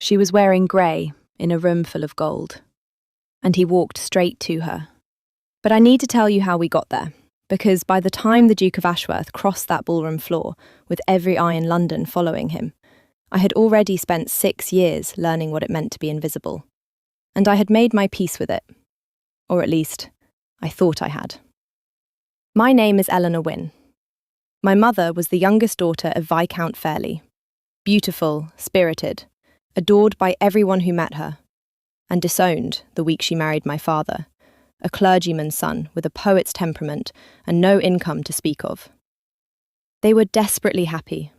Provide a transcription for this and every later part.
She was wearing grey in a room full of gold, and he walked straight to her. But I need to tell you how we got there, because by the time the Duke of Ashworth crossed that ballroom floor, with every eye in London following him, I had already spent 6 years learning what it meant to be invisible. And I had made my peace with it. Or at least, I thought I had. My name is Eleanor Wynn. My mother was the youngest daughter of Viscount Fairley. Beautiful, spirited, adored by everyone who met her, and disowned the week she married my father, a clergyman's son with a poet's temperament and no income to speak of. They were desperately happy.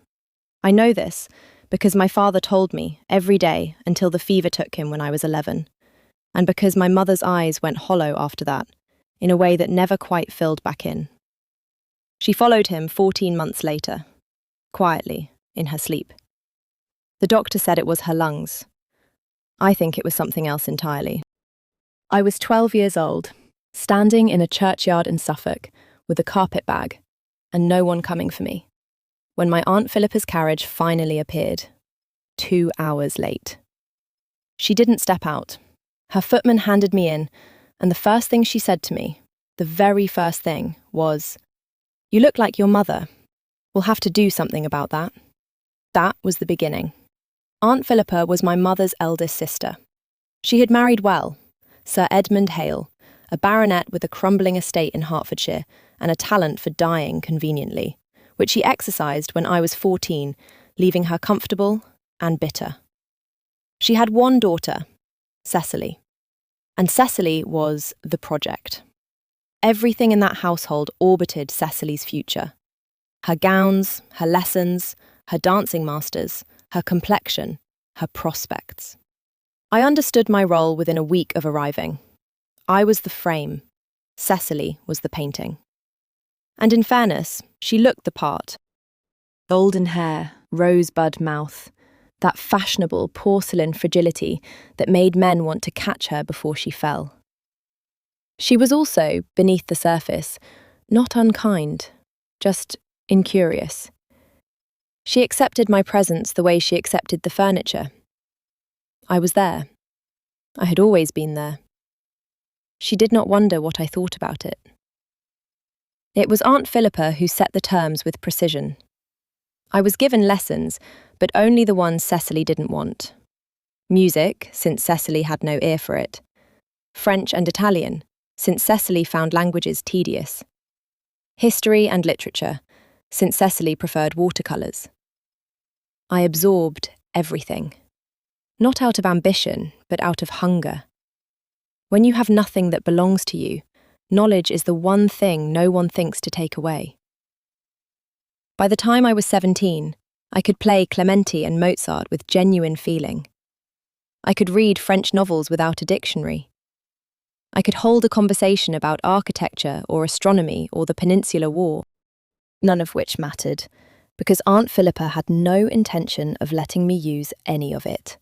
I know this because my father told me every day until the fever took him when I was 11, and because my mother's eyes went hollow after that, in a way that never quite filled back in. She followed him 14 months later, quietly, in her sleep. The doctor said it was her lungs. I think it was something else entirely. I was 12 years old, standing in a churchyard in Suffolk with a carpet bag, and no one coming for me, when my Aunt Philippa's carriage finally appeared, 2 hours late. She didn't step out. Her footman handed me in, and the first thing she said to me, the very first thing, was, "You look like your mother. We'll have to do something about that." That was the beginning. Aunt Philippa was my mother's eldest sister. She had married well, Sir Edmund Hale, a baronet with a crumbling estate in Hertfordshire and a talent for dying conveniently, which she exercised when I was 14, leaving her comfortable and bitter. She had one daughter, Cecily, and Cecily was the project. Everything in that household orbited Cecily's future. Her gowns, her lessons, her dancing masters, her complexion, her prospects. I understood my role within a week of arriving. I was the frame. Cecily was the painting. And in fairness, she looked the part. Golden hair, rosebud mouth, that fashionable porcelain fragility that made men want to catch her before she fell. She was also, beneath the surface, not unkind, just incurious. She accepted my presence the way she accepted the furniture. I was there. I had always been there. She did not wonder what I thought about it. It was Aunt Philippa who set the terms with precision. I was given lessons, but only the ones Cecily didn't want. Music, since Cecily had no ear for it. French and Italian, since Cecily found languages tedious. History and literature, since Cecily preferred watercolours. I absorbed everything. Not out of ambition, but out of hunger. When you have nothing that belongs to you, knowledge is the one thing no one thinks to take away. By the time I was 17, I could play Clementi and Mozart with genuine feeling. I could read French novels without a dictionary. I could hold a conversation about architecture or astronomy or the Peninsular War, none of which mattered, because Aunt Philippa had no intention of letting me use any of it.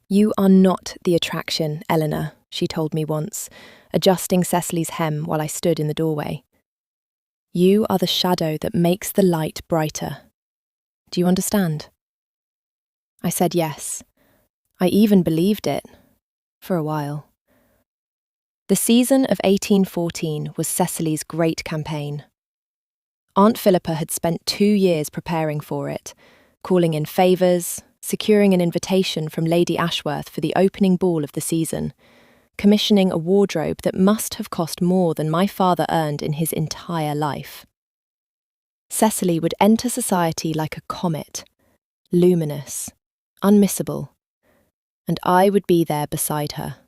"You are not the attraction, Eleanor," she told me once, adjusting Cecily's hem while I stood in the doorway. "You are the shadow that makes the light brighter. Do you understand?" I said yes. I even believed it, for a while. The season of 1814 was Cecily's great campaign. Aunt Philippa had spent 2 years preparing for it, calling in favours, securing an invitation from Lady Ashworth for the opening ball of the season, commissioning a wardrobe that must have cost more than my father earned in his entire life. Cecily would enter society like a comet, luminous, unmissable, and I would be there beside her,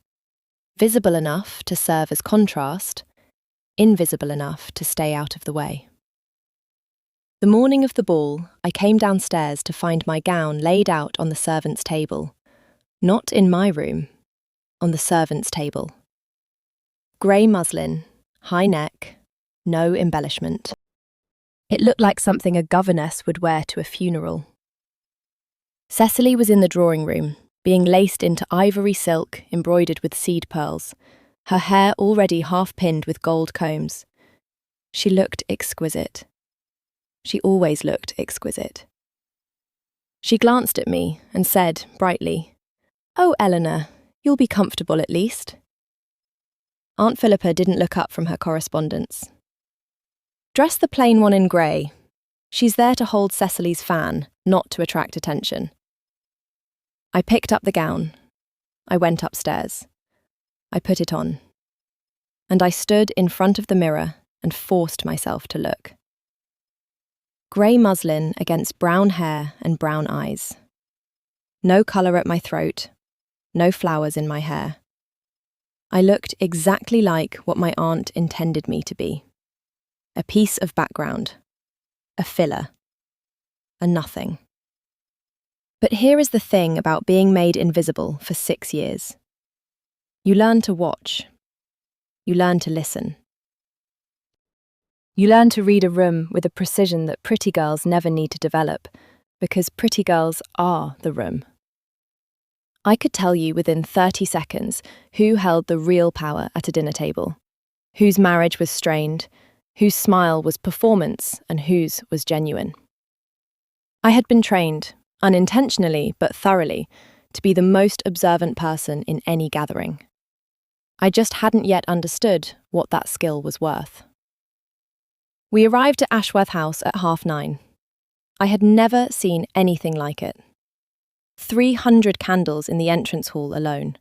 visible enough to serve as contrast, invisible enough to stay out of the way. The morning of the ball, I came downstairs to find my gown laid out on the servants' table. Not in my room, on the servants' table. Grey muslin, high neck, no embellishment. It looked like something a governess would wear to a funeral. Cecily was in the drawing room, being laced into ivory silk embroidered with seed pearls, her hair already half-pinned with gold combs. She looked exquisite. She always looked exquisite. She glanced at me and said brightly, "Oh, Eleanor, you'll be comfortable at least." Aunt Philippa didn't look up from her correspondence. "Dress the plain one in grey. She's there to hold Cecily's fan, not to attract attention." I picked up the gown. I went upstairs. I put it on. And I stood in front of the mirror and forced myself to look. Grey muslin against brown hair and brown eyes. No colour at my throat, no flowers in my hair. I looked exactly like what my aunt intended me to be. A piece of background. A filler. A nothing. But here is the thing about being made invisible for 6 years. You learn to watch. You learn to listen. You learn to read a room with a precision that pretty girls never need to develop, because pretty girls are the room. I could tell you within 30 seconds who held the real power at a dinner table, whose marriage was strained, whose smile was performance, and whose was genuine. I had been trained, unintentionally but thoroughly, to be the most observant person in any gathering. I just hadn't yet understood what that skill was worth. We arrived at Ashworth House at 9:30. I had never seen anything like it. 300 candles in the entrance hall alone.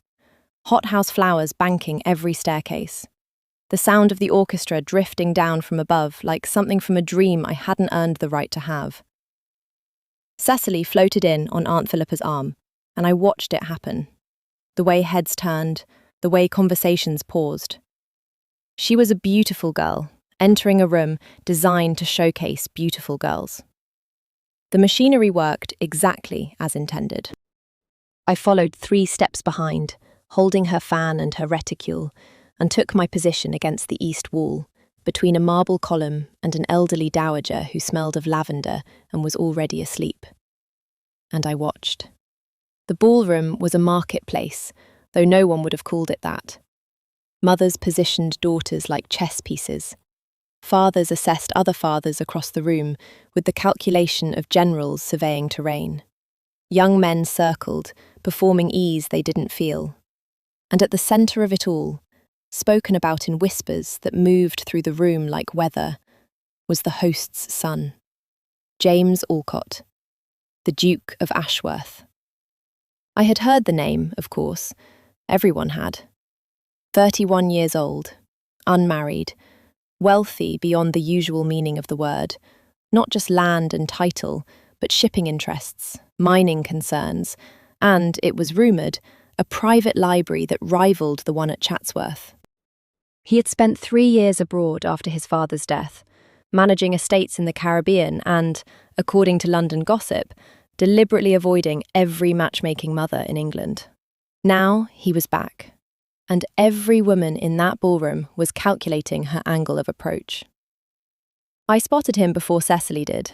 Hothouse flowers banking every staircase. The sound of the orchestra drifting down from above like something from a dream I hadn't earned the right to have. Cecily floated in on Aunt Philippa's arm, and I watched it happen. The way heads turned, the way conversations paused. She was a beautiful girl, entering a room designed to showcase beautiful girls. The machinery worked exactly as intended. I followed 3 steps behind, holding her fan and her reticule, and took my position against the east wall, between a marble column and an elderly dowager who smelled of lavender and was already asleep. And I watched. The ballroom was a marketplace, though no one would have called it that. Mothers positioned daughters like chess pieces. Fathers assessed other fathers across the room with the calculation of generals surveying terrain. Young men circled, performing ease they didn't feel. And at the centre of it all, spoken about in whispers that moved through the room like weather, was the host's son, James Alcott, the Duke of Ashworth. I had heard the name, of course. Everyone had. 31 years old, unmarried, wealthy beyond the usual meaning of the word, not just land and title, but shipping interests, mining concerns, and, it was rumoured, a private library that rivalled the one at Chatsworth. He had spent 3 years abroad after his father's death, managing estates in the Caribbean and, according to London gossip, deliberately avoiding every matchmaking mother in England. Now he was back, and every woman in that ballroom was calculating her angle of approach. I spotted him before Cecily did.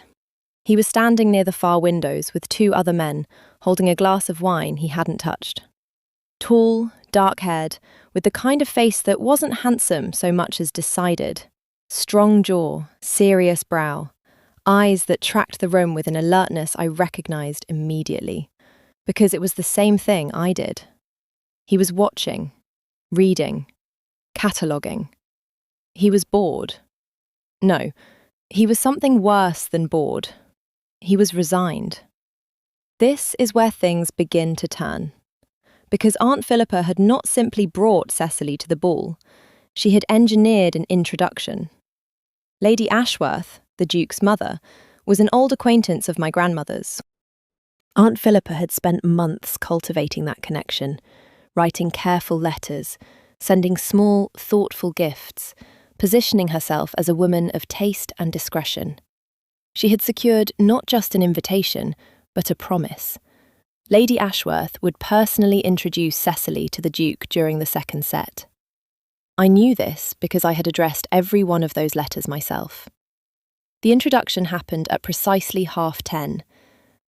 He was standing near the far windows with 2 other men, holding a glass of wine he hadn't touched. Tall, dark-haired, with the kind of face that wasn't handsome so much as decided. Strong jaw, serious brow, eyes that tracked the room with an alertness I recognised immediately, because it was the same thing I did. He was watching, reading, cataloguing. He was bored. No, he was something worse than bored. He was resigned. This is where things begin to turn. Because Aunt Philippa had not simply brought Cecily to the ball, she had engineered an introduction. Lady Ashworth, the Duke's mother, was an old acquaintance of my grandmother's. Aunt Philippa had spent months cultivating that connection, writing careful letters, sending small, thoughtful gifts, positioning herself as a woman of taste and discretion. She had secured not just an invitation, but a promise. Lady Ashworth would personally introduce Cecily to the Duke during the second set. I knew this because I had addressed every one of those letters myself. The introduction happened at precisely 10:30.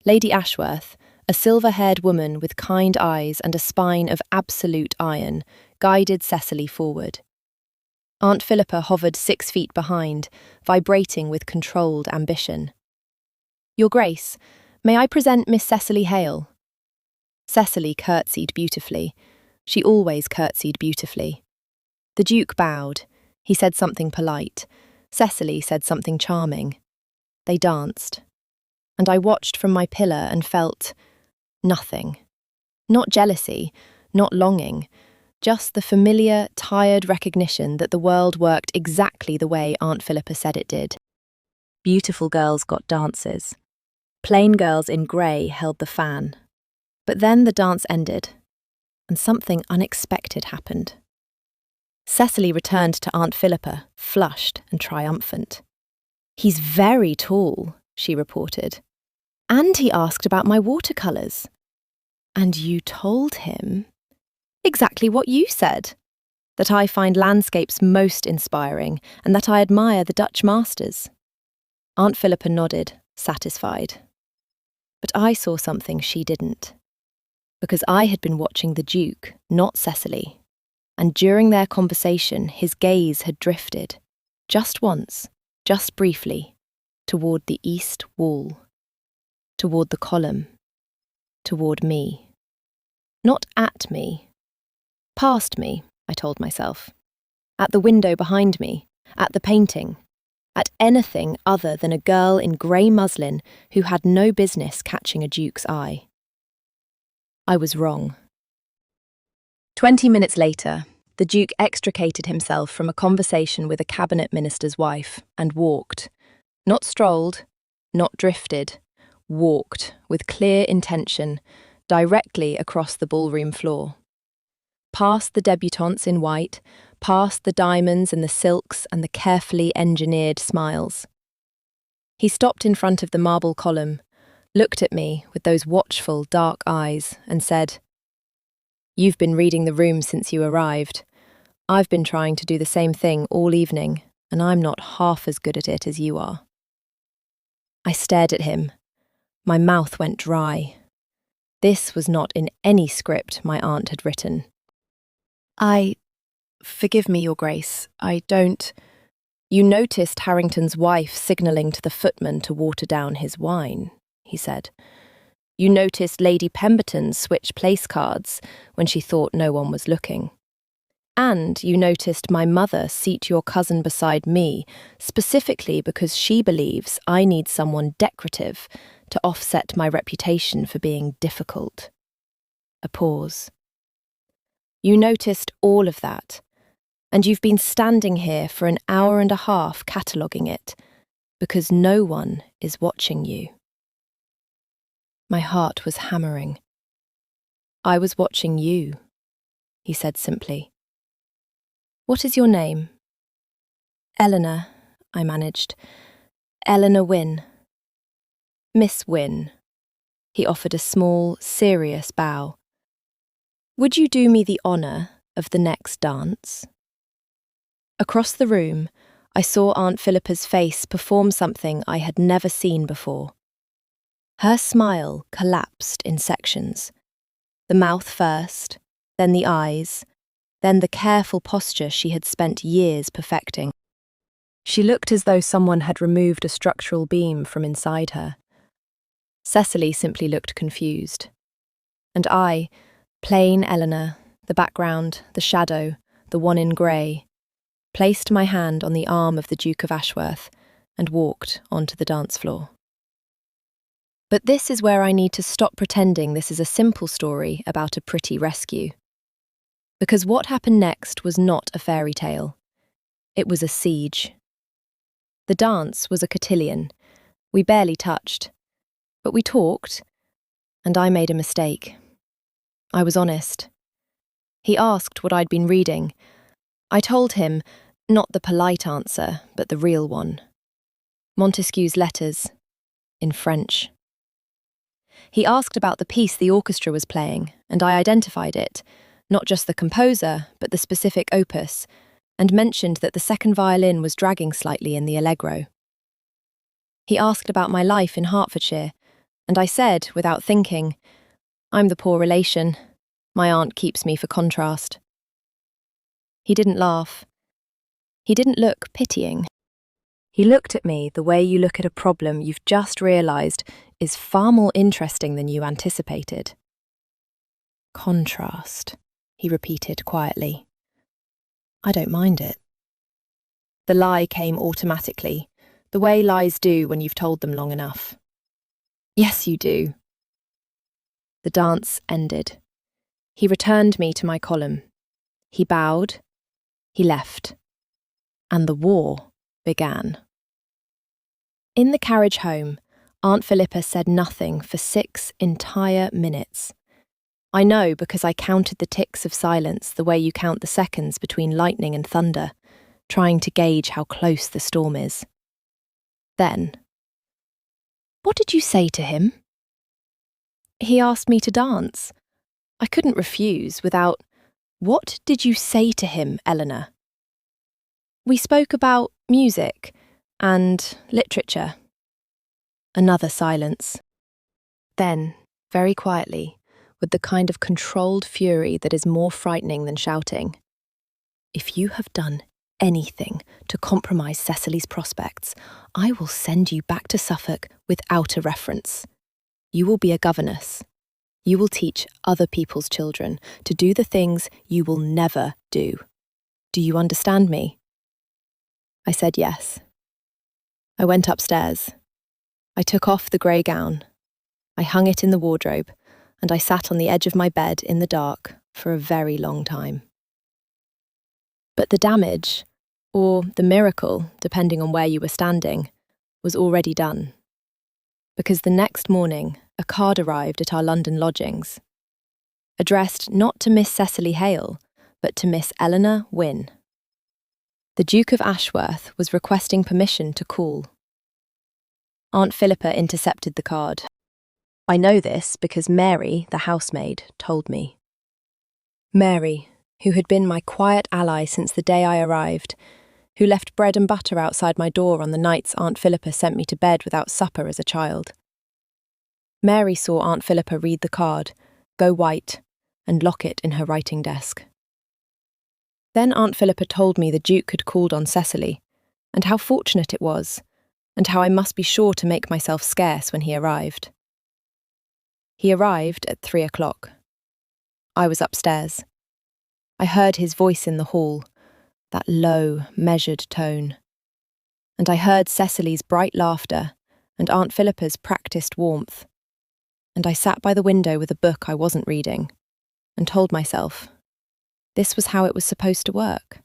Lady Ashworth, a silver-haired woman with kind eyes and a spine of absolute iron, guided Cecily forward. Aunt Philippa hovered 6 feet behind, vibrating with controlled ambition. "Your Grace, May I present Miss Cecily Hale?" Cecily curtsied beautifully. She always curtsied beautifully. The Duke bowed. He said something polite. Cecily said something charming. They danced. And I watched from my pillar and felt nothing. Not jealousy, not longing, just the familiar, tired recognition that the world worked exactly the way Aunt Philippa said it did. Beautiful girls got dances. Plain girls in grey held the fan. But then the dance ended, and something unexpected happened. Cecily returned to Aunt Philippa, flushed and triumphant. "He's very tall," she reported. "And he asked about my watercolours." "And you told him?" "Exactly what you said. That I find landscapes most inspiring and that I admire the Dutch masters." Aunt Philippa nodded, satisfied. But I saw something she didn't. Because I had been watching the Duke, not Cecily. And during their conversation, his gaze had drifted, just once, just briefly, toward the east wall, toward the column, toward me. Not at me. Past me, I told myself. At the window behind me, at the painting, at anything other than a girl in grey muslin who had no business catching a Duke's eye. I was wrong. 20 minutes later, the Duke extricated himself from a conversation with a cabinet minister's wife and walked, not strolled, not drifted, walked with clear intention directly across the ballroom floor. Past the debutantes in white, past the diamonds and the silks and the carefully engineered smiles. He stopped in front of the marble column, looked at me with those watchful, dark eyes, and said, "You've been reading the room since you arrived. I've been trying to do the same thing all evening, and I'm not half as good at it as you are." I stared at him. My mouth went dry. This was not in any script my aunt had written. Forgive me, Your Grace, I don't... "You noticed Harrington's wife signalling to the footman to water down his wine," he said. "You noticed Lady Pemberton switch place cards when she thought no one was looking. And you noticed my mother seat your cousin beside me, specifically because she believes I need someone decorative to offset my reputation for being difficult." A pause. "You noticed all of that, and you've been standing here for an hour and a half cataloguing it, because no one is watching you." My heart was hammering. "I was watching you," he said simply. "What is your name?" "Eleanor," I managed. "Eleanor Wynn." "Miss Wynn." He offered a small, serious bow. "Would you do me the honour of the next dance?" Across the room, I saw Aunt Philippa's face perform something I had never seen before. Her smile collapsed in sections. The mouth first, then the eyes, then the careful posture she had spent years perfecting. She looked as though someone had removed a structural beam from inside her. Cecily simply looked confused. And I, plain Eleanor, the background, the shadow, the one in grey, placed my hand on the arm of the Duke of Ashworth and walked onto the dance floor. But this is where I need to stop pretending this is a simple story about a pretty rescue. Because what happened next was not a fairy tale. It was a siege. The dance was a cotillion. We barely touched. But we talked, and I made a mistake. I was honest. He asked what I'd been reading. I told him, not the polite answer, but the real one. Montesquieu's Letters, in French. He asked about the piece the orchestra was playing, and I identified it, not just the composer, but the specific opus, and mentioned that the second violin was dragging slightly in the allegro. He asked about my life in Hertfordshire, and I said, without thinking, "I'm the poor relation. My aunt keeps me for contrast." He didn't laugh. He didn't look pitying. He looked at me the way you look at a problem you've just realised is far more interesting than you anticipated. Contrast, he repeated quietly. I don't mind it. The lie came automatically, the way lies do when you've told them long enough. Yes, you do. The dance ended. He returned me to my column. He bowed. He left. And the war began. In the carriage home, Aunt Philippa said nothing for 6 entire minutes. I know because I counted the ticks of silence the way you count the seconds between lightning and thunder, trying to gauge how close the storm is. Then, what did you say to him? He asked me to dance. I couldn't refuse without, what did you say to him, Eleanor? We spoke about music and literature. Another silence. Then, very quietly, with the kind of controlled fury that is more frightening than shouting, if you have done anything to compromise Cecily's prospects, I will send you back to Suffolk without a reference. You will be a governess. You will teach other people's children to do the things you will never do. Do you understand me? I said yes. I went upstairs. I took off the grey gown. I hung it in the wardrobe, and I sat on the edge of my bed in the dark for a very long time. But the damage, or the miracle, depending on where you were standing, was already done. Because the next morning, a card arrived at our London lodgings, addressed not to Miss Cecily Hale, but to Miss Eleanor Wynn. The Duke of Ashworth was requesting permission to call. Aunt Philippa intercepted the card. I know this because Mary, the housemaid, told me. Mary, who had been my quiet ally since the day I arrived, who left bread and butter outside my door on the nights Aunt Philippa sent me to bed without supper as a child. Mary saw Aunt Philippa read the card, go white, and lock it in her writing desk. Then Aunt Philippa told me the Duke had called on Cecily, and how fortunate it was, and how I must be sure to make myself scarce when he arrived. He arrived at 3 o'clock. I was upstairs. I heard his voice in the hall, that low, measured tone. And I heard Cecily's bright laughter and Aunt Philippa's practised warmth. And I sat by the window with a book I wasn't reading and told myself, this was how it was supposed to work.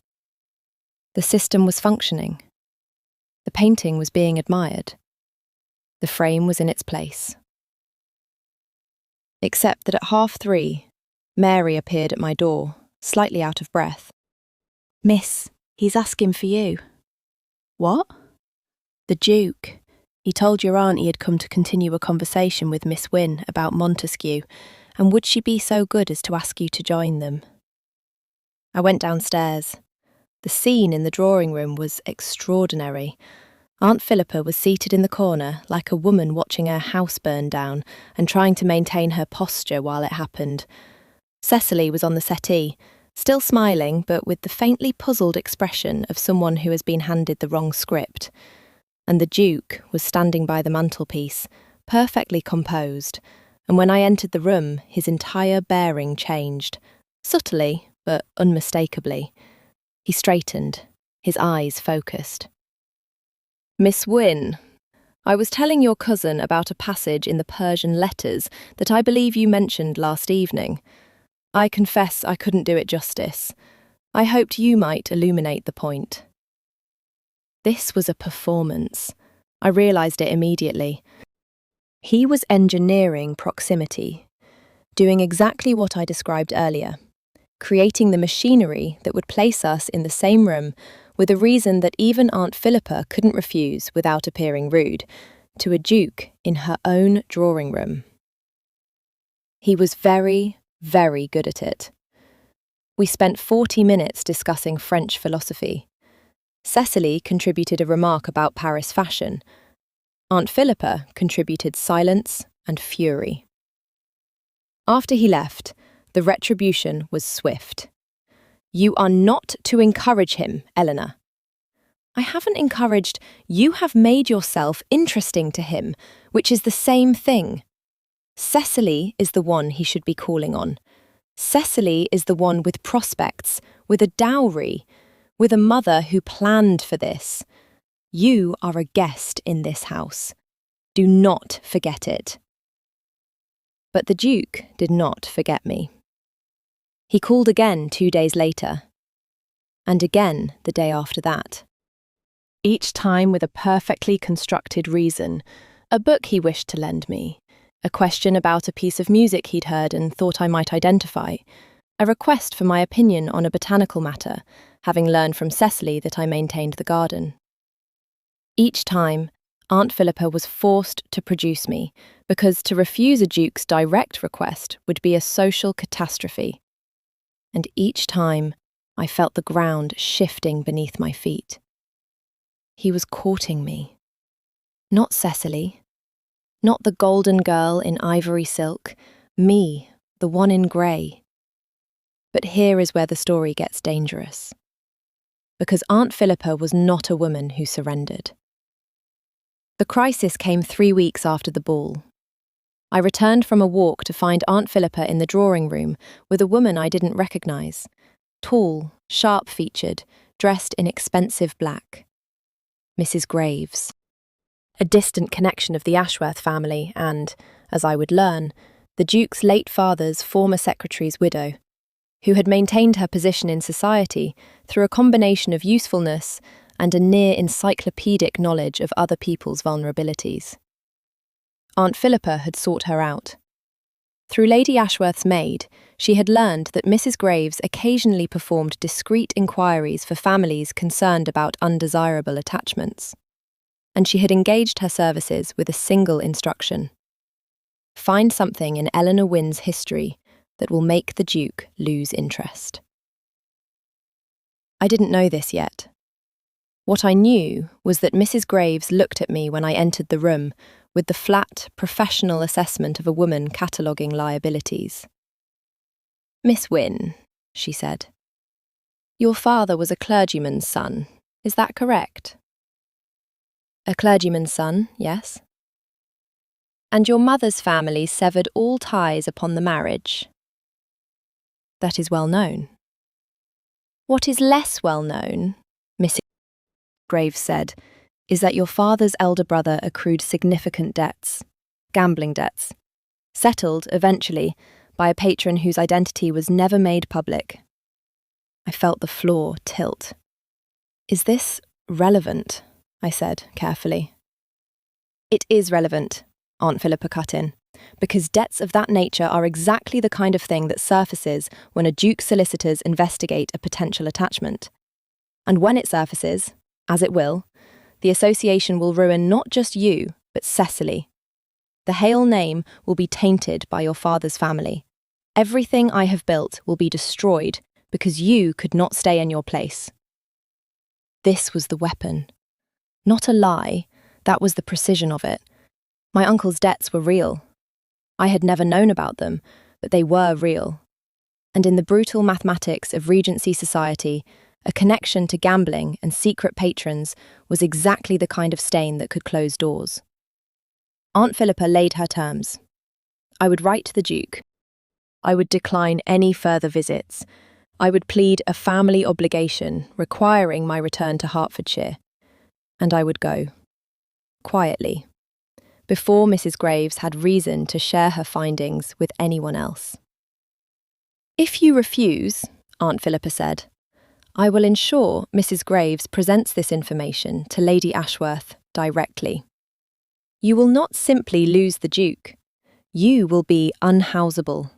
The system was functioning. The painting was being admired. The frame was in its place. Except that at 3:30, Mary appeared at my door, slightly out of breath. Miss, he's asking for you. What? The Duke. He told your aunt he had come to continue a conversation with Miss Wynn about Montesquieu, and would she be so good as to ask you to join them? I went downstairs. The scene in the drawing room was extraordinary. Aunt Philippa was seated in the corner like a woman watching her house burn down and trying to maintain her posture while it happened. Cecily was on the settee, still smiling but with the faintly puzzled expression of someone who has been handed the wrong script. And the Duke was standing by the mantelpiece, perfectly composed, and when I entered the room his entire bearing changed, subtly but unmistakably. He straightened, his eyes focused. Miss Wynn, I was telling your cousin about a passage in the Persian letters that I believe you mentioned last evening. I confess I couldn't do it justice. I hoped you might illuminate the point. This was a performance. I realised it immediately. He was engineering proximity, doing exactly what I described earlier, creating the machinery that would place us in the same room with a reason that even Aunt Philippa couldn't refuse without appearing rude, to a duke in her own drawing room. He was very, very good at it. We spent 40 minutes discussing French philosophy. Cecily contributed a remark about Paris fashion. Aunt Philippa contributed silence and fury. After he left, the retribution was swift. You are not to encourage him, Eleanor. I haven't encouraged. You have made yourself interesting to him, which is the same thing. Cecily is the one he should be calling on. Cecily is the one with prospects, with a dowry, with a mother who planned for this. You are a guest in this house. Do not forget it. But the Duke did not forget me. He called again 2 days later, and again the day after that. Each time with a perfectly constructed reason, a book he wished to lend me, a question about a piece of music he'd heard and thought I might identify, a request for my opinion on a botanical matter, having learned from Cecily that I maintained the garden. Each time, Aunt Philippa was forced to produce me, because to refuse a duke's direct request would be a social catastrophe. And each time, I felt the ground shifting beneath my feet. He was courting me. Not Cecily. Not the golden girl in ivory silk. Me, the one in grey. But here is where the story gets dangerous. Because Aunt Philippa was not a woman who surrendered. The crisis came 3 weeks after the ball. I returned from a walk to find Aunt Philippa in the drawing room with a woman I didn't recognise. Tall, sharp-featured, dressed in expensive black. Mrs. Graves. A distant connection of the Ashworth family and, as I would learn, the Duke's late father's former secretary's widow, who had maintained her position in society through a combination of usefulness and a near-encyclopedic knowledge of other people's vulnerabilities. Aunt Philippa had sought her out. Through Lady Ashworth's maid, she had learned that Mrs. Graves occasionally performed discreet inquiries for families concerned about undesirable attachments, and she had engaged her services with a single instruction: find something in Eleanor Wynn's history that will make the Duke lose interest. I didn't know this yet. What I knew was that Mrs. Graves looked at me when I entered the room with the flat, professional assessment of a woman cataloguing liabilities. "Miss Wynn," she said, "your father was a clergyman's son, is that correct?" "A clergyman's son, yes." "And your mother's family severed all ties upon the marriage?" "That is well known." "What is less well known," Mrs. Graves said, "is that your father's elder brother accrued significant debts, gambling debts, settled, eventually, by a patron whose identity was never made public." I felt the floor tilt. "Is this relevant?" I said carefully. "It is relevant," Aunt Philippa cut in, "because debts of that nature are exactly the kind of thing that surfaces when a duke's solicitors investigate a potential attachment. And when it surfaces, as it will, the association will ruin not just you, but Cecily. The Hale name will be tainted by your father's family. Everything I have built will be destroyed because you could not stay in your place." This was the weapon. Not a lie, that was the precision of it. My uncle's debts were real. I had never known about them, but they were real. And in the brutal mathematics of Regency society, a connection to gambling and secret patrons was exactly the kind of stain that could close doors. Aunt Philippa laid her terms. I would write to the Duke. I would decline any further visits. I would plead a family obligation requiring my return to Hertfordshire. And I would go. Quietly. Before Mrs. Graves had reason to share her findings with anyone else. "If you refuse," Aunt Philippa said, "I will ensure Mrs. Graves presents this information to Lady Ashworth directly. You will not simply lose the Duke. You will be unhouseable.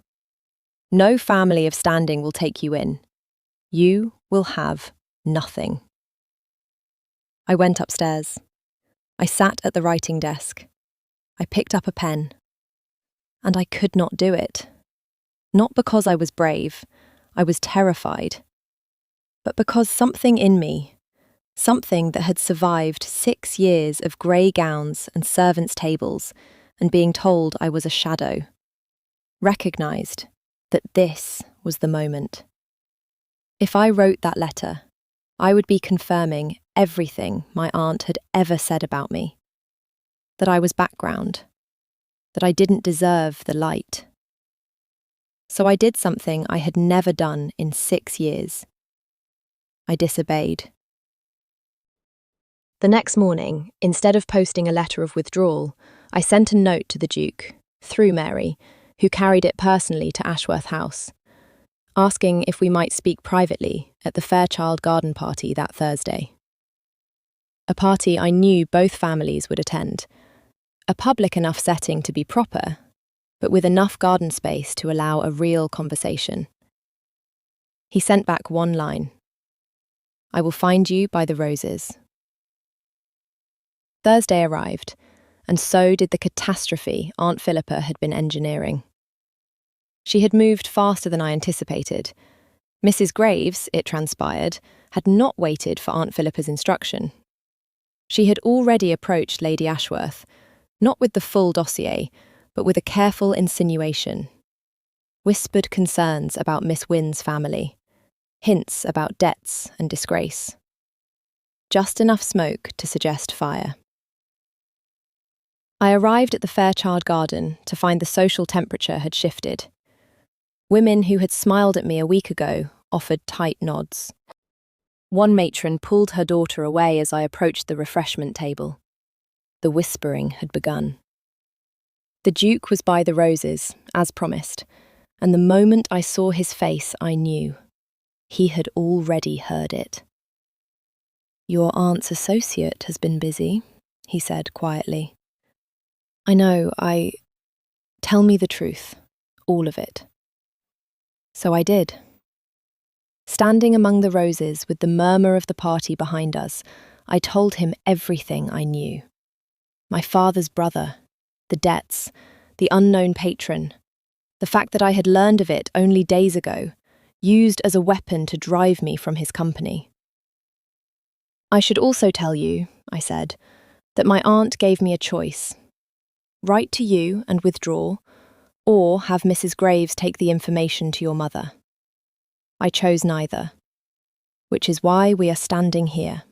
No family of standing will take you in. You will have nothing." I went upstairs. I sat at the writing desk. I picked up a pen. And I could not do it. Not because I was brave, I was terrified. But because something in me, something that had survived 6 years of grey gowns and servants' tables and being told I was a shadow, recognised that this was the moment. If I wrote that letter, I would be confirming everything my aunt had ever said about me. That I was background. That I didn't deserve the light. So I did something I had never done in 6 years. I disobeyed. The next morning, instead of posting a letter of withdrawal, I sent a note to the Duke, through Mary, who carried it personally to Ashworth House, asking if we might speak privately at the Fairchild garden party that Thursday. A party I knew both families would attend, a public enough setting to be proper, but with enough garden space to allow a real conversation. He sent back one line: "I will find you by the roses." Thursday arrived, and so did the catastrophe Aunt Philippa had been engineering. She had moved faster than I anticipated. Mrs. Graves, it transpired, had not waited for Aunt Philippa's instruction. She had already approached Lady Ashworth, not with the full dossier, but with a careful insinuation. Whispered concerns about Miss Wynn's family, hints about debts and disgrace. Just enough smoke to suggest fire. I arrived at the Fairchild garden to find the social temperature had shifted. Women who had smiled at me a week ago offered tight nods. One matron pulled her daughter away as I approached the refreshment table. The whispering had begun. The Duke was by the roses, as promised, and the moment I saw his face, I knew. He had already heard it. "Your aunt's associate has been busy," he said quietly. "I know, Tell me the truth, all of it." So I did. Standing among the roses with the murmur of the party behind us, I told him everything I knew. My father's brother, the debts, the unknown patron, the fact that I had learned of it only days ago, used as a weapon to drive me from his company. "I should also tell you," I said, "that my aunt gave me a choice. Write to you and withdraw, or have Mrs. Graves take the information to your mother. I chose neither, which is why we are standing here."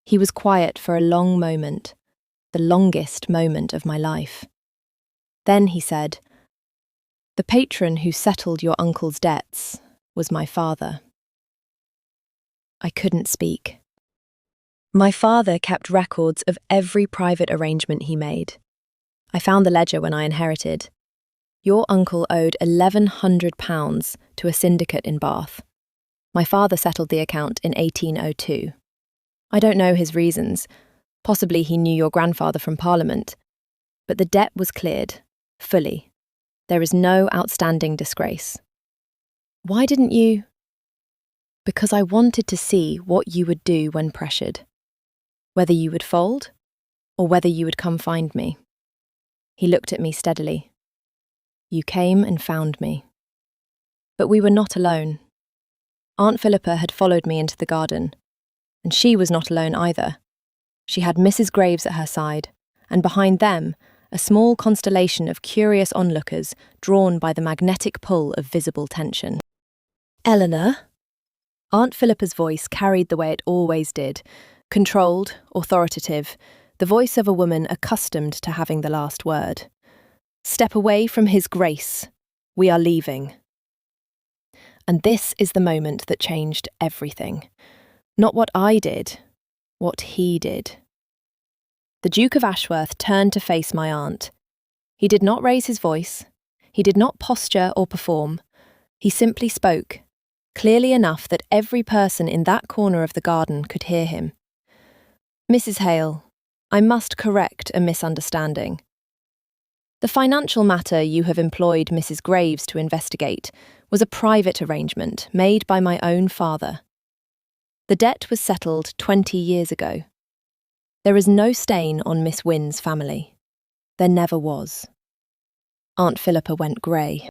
He was quiet for a long moment, the longest moment of my life. Then he said, "The patron who settled your uncle's debts was my father." I couldn't speak. My father kept records of every private arrangement he made. I found the ledger when I inherited. Your uncle owed £1,100 to a syndicate in Bath. My father settled the account in 1802. I don't know his reasons. Possibly he knew your grandfather from Parliament. But the debt was cleared, fully. There is no outstanding disgrace. Why didn't you? Because I wanted to see what you would do when pressured. Whether you would fold, or whether you would come find me. He looked at me steadily. You came and found me. But we were not alone. Aunt Philippa had followed me into the garden, and she was not alone either. She had Mrs. Graves at her side, and behind them, a small constellation of curious onlookers drawn by the magnetic pull of visible tension. "Eleanor?" Aunt Philippa's voice carried the way it always did, controlled, authoritative, the voice of a woman accustomed to having the last word. "Step away from his grace. We are leaving." And this is the moment that changed everything. Not what I did, what he did. The Duke of Ashworth turned to face my aunt. He did not raise his voice. He did not posture or perform. He simply spoke, clearly enough that every person in that corner of the garden could hear him. "Mrs. Hale, I must correct a misunderstanding. The financial matter you have employed Mrs. Graves to investigate was a private arrangement made by my own father. The debt was settled 20 years ago. There is no stain on Miss Wynn's family. There never was." Aunt Philippa went grey.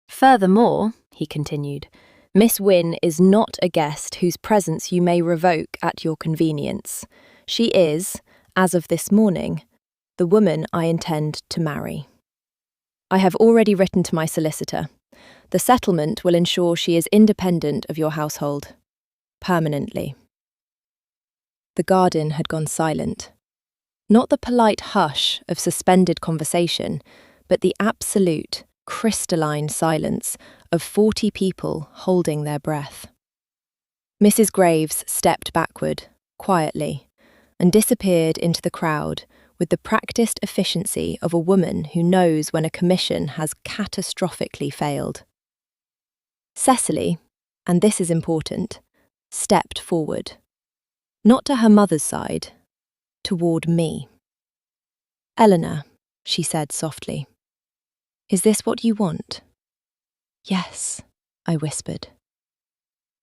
"Furthermore," he continued, "Miss Wynn is not a guest whose presence you may revoke at your convenience. She is, as of this morning, the woman I intend to marry. I have already written to my solicitor. The settlement will ensure she is independent of your household. Permanently." The garden had gone silent. Not the polite hush of suspended conversation, but the absolute, crystalline silence of 40 people holding their breath. Mrs. Graves stepped backward, quietly, and disappeared into the crowd with the practiced efficiency of a woman who knows when a commission has catastrophically failed. Cecily, and this is important, stepped forward. Not to her mother's side, toward me. "Eleanor," she said softly, "is this what you want?" "Yes," I whispered.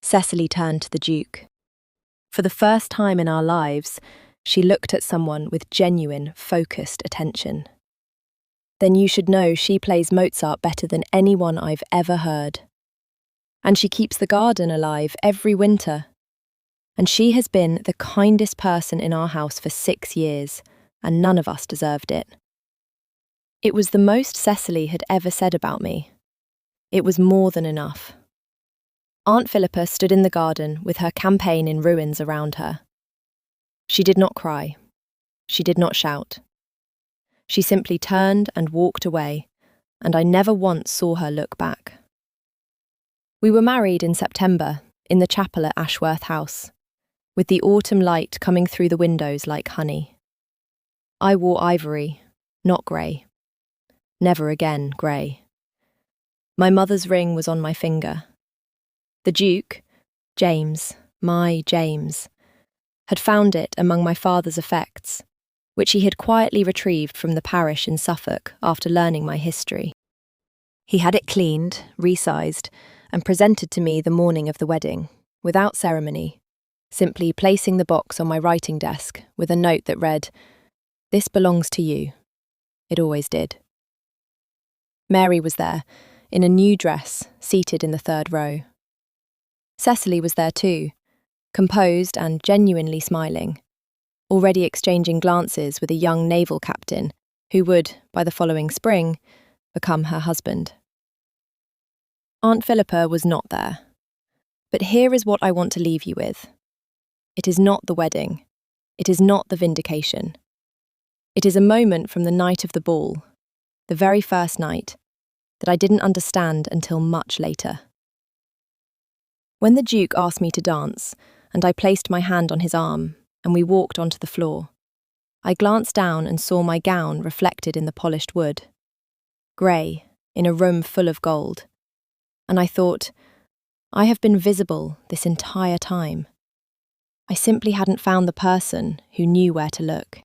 Cecily turned to the Duke. For the first time in our lives, she looked at someone with genuine, focused attention. "Then you should know she plays Mozart better than anyone I've ever heard. And she keeps the garden alive every winter. And she has been the kindest person in our house for 6 years, and none of us deserved it." It was the most Cecily had ever said about me. It was more than enough. Aunt Philippa stood in the garden with her campaign in ruins around her. She did not cry. She did not shout. She simply turned and walked away, and I never once saw her look back. We were married in September, in the chapel at Ashworth House, with the autumn light coming through the windows like honey. I wore ivory, not grey. Never again grey. My mother's ring was on my finger. The Duke, James, my James, had found it among my father's effects, which he had quietly retrieved from the parish in Suffolk after learning my history. He had it cleaned, resized, and presented to me the morning of the wedding, without ceremony, simply placing the box on my writing desk with a note that read, "This belongs to you." It always did. Mary was there, in a new dress, seated in the 3rd row. Cecily was there too, composed and genuinely smiling, already exchanging glances with a young naval captain who would, by the following spring, become her husband. Aunt Philippa was not there. But here is what I want to leave you with. It is not the wedding. It is not the vindication. It is a moment from the night of the ball, the very first night, that I didn't understand until much later. When the Duke asked me to dance, and I placed my hand on his arm, and we walked onto the floor, I glanced down and saw my gown reflected in the polished wood, grey, in a room full of gold, and I thought, I have been visible this entire time. I simply hadn't found the person who knew where to look.